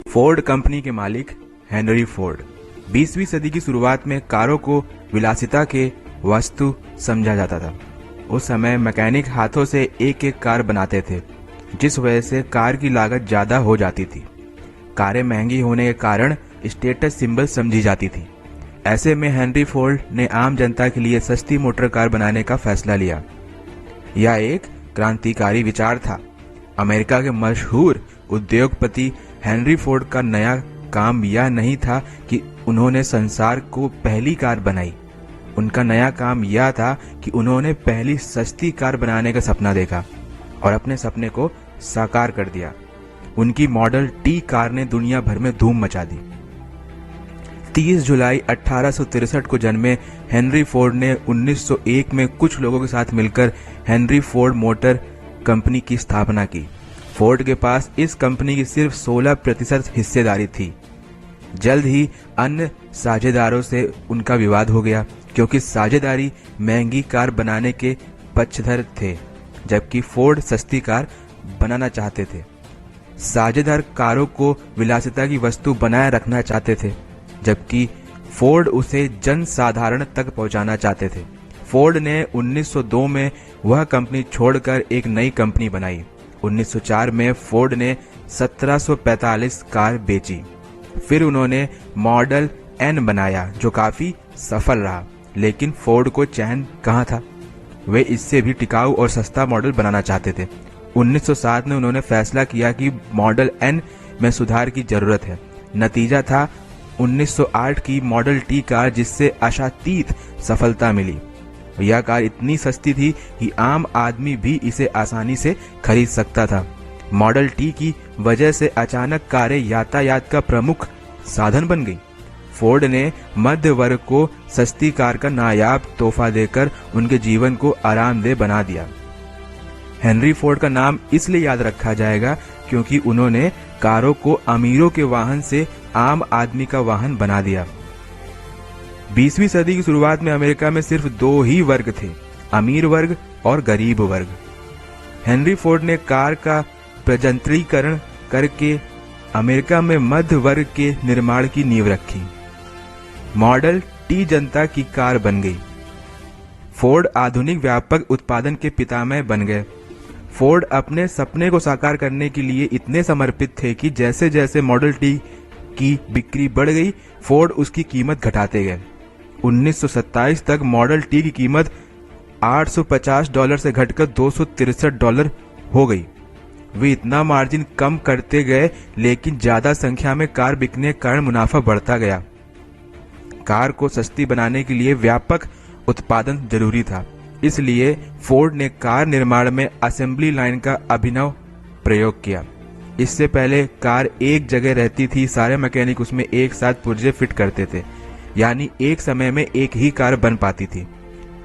Ford company के मालिक Henry Ford. 20वीं सदी की शुरुआत में कारों को विलासिता के वस्तु समझा जाता था। उस समय मैकेनिक हाथों से एक एक कार बनाते थे, जिस वजह से कार की लागत ज्यादा हो जाती थी। कारें महंगी होने के कारण स्टेटस सिंबल समझी जाती थी। ऐसे में हेनरी फोर्ड ने आम जनता के लिए सस्ती मोटर कार बनाने का फैसला लिया। यह एक क्रांतिकारी विचार था। अमेरिका के मशहूर उद्योगपति हेनरी फोर्ड का नया काम यह नहीं था कि उन्होंने संसार को पहली कार बनाई। उनका नया काम यह था कि उन्होंने पहली सस्ती कार बनाने का सपना देखा और अपने सपने को साकार कर दिया। उनकी मॉडल टी कार ने दुनिया भर में धूम मचा दी। 30 जुलाई 1863 को जन्मे हेनरी फोर्ड ने 1901 में कुछ लोगों के साथ मिलकर हेनरी फोर्ड मोटर कंपनी की स्थापना की। फोर्ड के पास इस कंपनी की सिर्फ 16% हिस्सेदारी थी। जल्द ही अन्य साझेदारों से उनका विवाद हो गया, क्योंकि साझेदारी महंगी कार बनाने के पक्षधर थे, जबकि फोर्ड सस्ती कार बनाना चाहते थे। साझेदार कारों को विलासिता की वस्तु बनाए रखना चाहते थे, जबकि फोर्ड उसे जनसाधारण तक पहुंचाना चाहते थे। फोर्ड ने 1902 में वह कंपनी छोड़कर एक नई कंपनी बनाई। 1904 में फोर्ड ने 1745 कार बेची। फिर उन्होंने मॉडल एन बनाया, जो काफी सफल रहा, लेकिन फोर्ड को चैन कहाँ था। वे इससे भी टिकाऊ और सस्ता मॉडल बनाना चाहते थे। 1907 में उन्होंने फैसला किया कि मॉडल एन में सुधार की जरूरत है। नतीजा था 1908 की मॉडल टी कार, जिससे आशातीत सफलता मिली। यह कार इतनी सस्ती थी कि आम आदमी भी इसे आसानी से खरीद सकता था। मॉडल टी की वजह से अचानक कारें यातायात का प्रमुख साधन बन गई। फोर्ड ने मध्य वर्ग को सस्ती कार का नायाब तोहफा देकर उनके जीवन को आरामदेह बना दिया। हेनरी फोर्ड का नाम इसलिए याद रखा जाएगा क्योंकि उन्होंने कारों को अमीरों के वाहन से आम आदमी का वाहन बना दिया। 20वीं सदी की शुरुआत में अमेरिका में सिर्फ दो ही वर्ग थे, अमीर वर्ग और गरीब वर्ग। हेनरी फोर्ड ने कार का प्रजंत्रीकरण करके अमेरिका में मध्य वर्ग के निर्माण की नींव रखी। मॉडल टी जनता की कार बन गई। फोर्ड आधुनिक व्यापक उत्पादन के पितामह बन गए। फोर्ड अपने सपने को साकार करने के लिए इतने समर्पित थे कि जैसे जैसे मॉडल टी की बिक्री बढ़ गई, फोर्ड उसकी कीमत घटाते गए। 1927 तक मॉडल टी की कीमत $850 से घटकर $263 हो गई। वे इतना मार्जिन कम करते गए, लेकिन ज्यादा संख्या में कार बिकने के कारण मुनाफा बढ़ता गया। कार को सस्ती बनाने के लिए व्यापक उत्पादन जरूरी था, इसलिए फोर्ड ने कार निर्माण में असेंबली लाइन का अभिनव प्रयोग किया। इससे पहले कार एक जगह रहती थी, सारे मैकेनिक उसमें एक साथ पुर्जे फिट करते थे, यानी एक समय में एक ही कार बन पाती थी।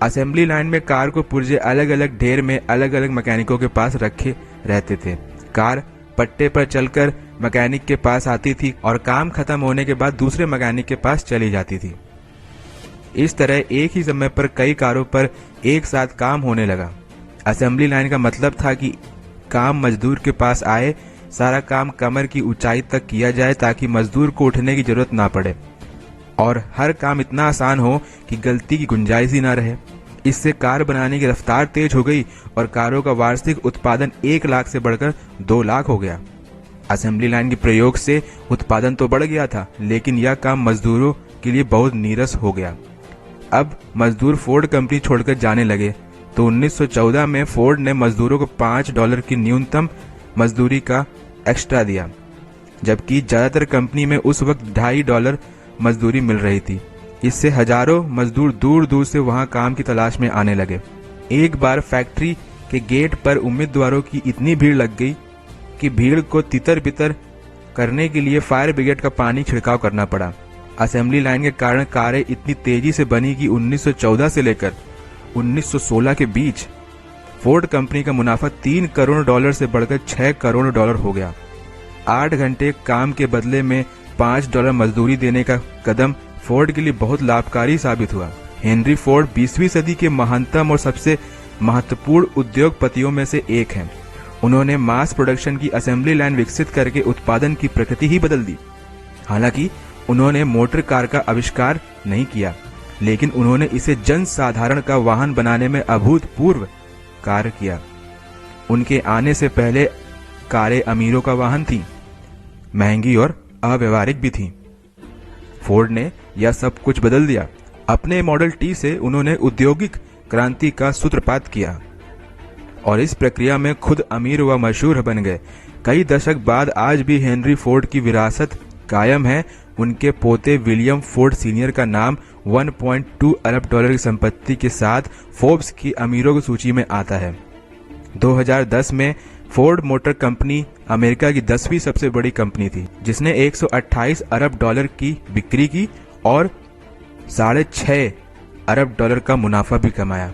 असेंबली लाइन में कार को पुर्जे अलग अलग ढेर में अलग अलग मैकेनिकों के पास रखे रहते थे। कार पट्टे पर चलकर मैकेनिक के पास आती थी और काम खत्म होने के बाद दूसरे मैकेनिक के पास चली जाती थी। इस तरह एक ही समय पर कई कारों पर एक साथ काम होने लगा। असेंबली लाइन का मतलब था कि काम मजदूर के पास आए, सारा काम कमर की ऊंचाई तक किया जाए ताकि मजदूर को उठने की जरूरत ना पड़े और हर काम इतना आसान हो कि गलती की गुंजाइश ही ना रहे। इससे कार बनाने की रफ्तार तेज हो गई और कारों का वार्षिक उत्पादन 1 लाख से बढ़कर 2 लाख हो गया। असेंबली लाइन के प्रयोग से उत्पादन तो बढ़ गया था, लेकिन यह काम मजदूरों के लिए बहुत नीरस हो गया। अब मजदूर फोर्ड कंपनी छोड़कर जाने लगे, तो 1914 में फोर्ड ने मजदूरों को $5 की न्यूनतम मजदूरी का एक्स्ट्रा दिया, जबकि ज्यादातर कंपनी में उस वक्त $2.50 मजदूरी मिल रही थी। इससे हजारों मजदूर दूर दूर से वहां काम की तलाश में आने लगे। एक बार फैक्ट्री के गेट पर उम्मीदवारों की इतनी भीड़ लग गई कि भीड़ को तितर बितर करने के लिए फायर ब्रिगेड का पानी छिड़काव करना पड़ा। असेंबली लाइन के कारण कारें इतनी तेजी से बनी कि 1914 से लेकर 1916 के बीच फोर्ड कंपनी का मुनाफा $3 करोड़ से बढ़कर $6 करोड़ हो गया। 8 घंटे काम के बदले में $5 मजदूरी देने का कदम फोर्ड के लिए बहुत लाभकारी साबित हुआ। हेनरी फोर्ड 20वीं सदी के महानतम और सबसे महत्वपूर्ण उद्योगपतियों में से एक हैं। उन्होंने मास प्रोडक्शन की असेंबली लाइन विकसित करके उत्पादन की प्रकृति ही बदल दी। हालांकि उन्होंने मोटर कार का आविष्कार नहीं किया, लेकिन उन्होंने इसे जन साधारण का वाहन बनाने में अभूतपूर्व कार्य किया। उनके आने से पहले कारें अमीरों का वाहन थी, महंगी और अव्यवहारिक भी थी। फोर्ड ने यह सब कुछ बदल दिया। अपने मॉडल टी से उन्होंने औद्योगिक क्रांति का सूत्रपात किया और इस प्रक्रिया में खुद अमीर व मशहूर बन गए। कई दशक बाद आज भी हेनरी फोर्ड की विरासत कायम है। उनके पोते विलियम फोर्ड सीनियर का नाम 1.2 अरब डॉलर की संपत्ति के साथ फोर्ब्स की अमीरों की सूची में आता है। 2010 में फोर्ड मोटर कंपनी अमेरिका की 10वीं सबसे बड़ी कंपनी थी, जिसने 128 अरब डॉलर की बिक्री की और 6.5 अरब डॉलर का मुनाफा भी कमाया।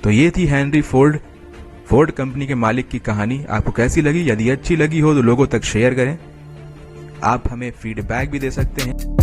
तो ये थी हेनरी फोर्ड कंपनी के मालिक की कहानी। आपको कैसी लगी? यदि अच्छी लगी हो तो लोगों तक शेयर करें। आप हमें फीडबैक भी दे सकते हैं।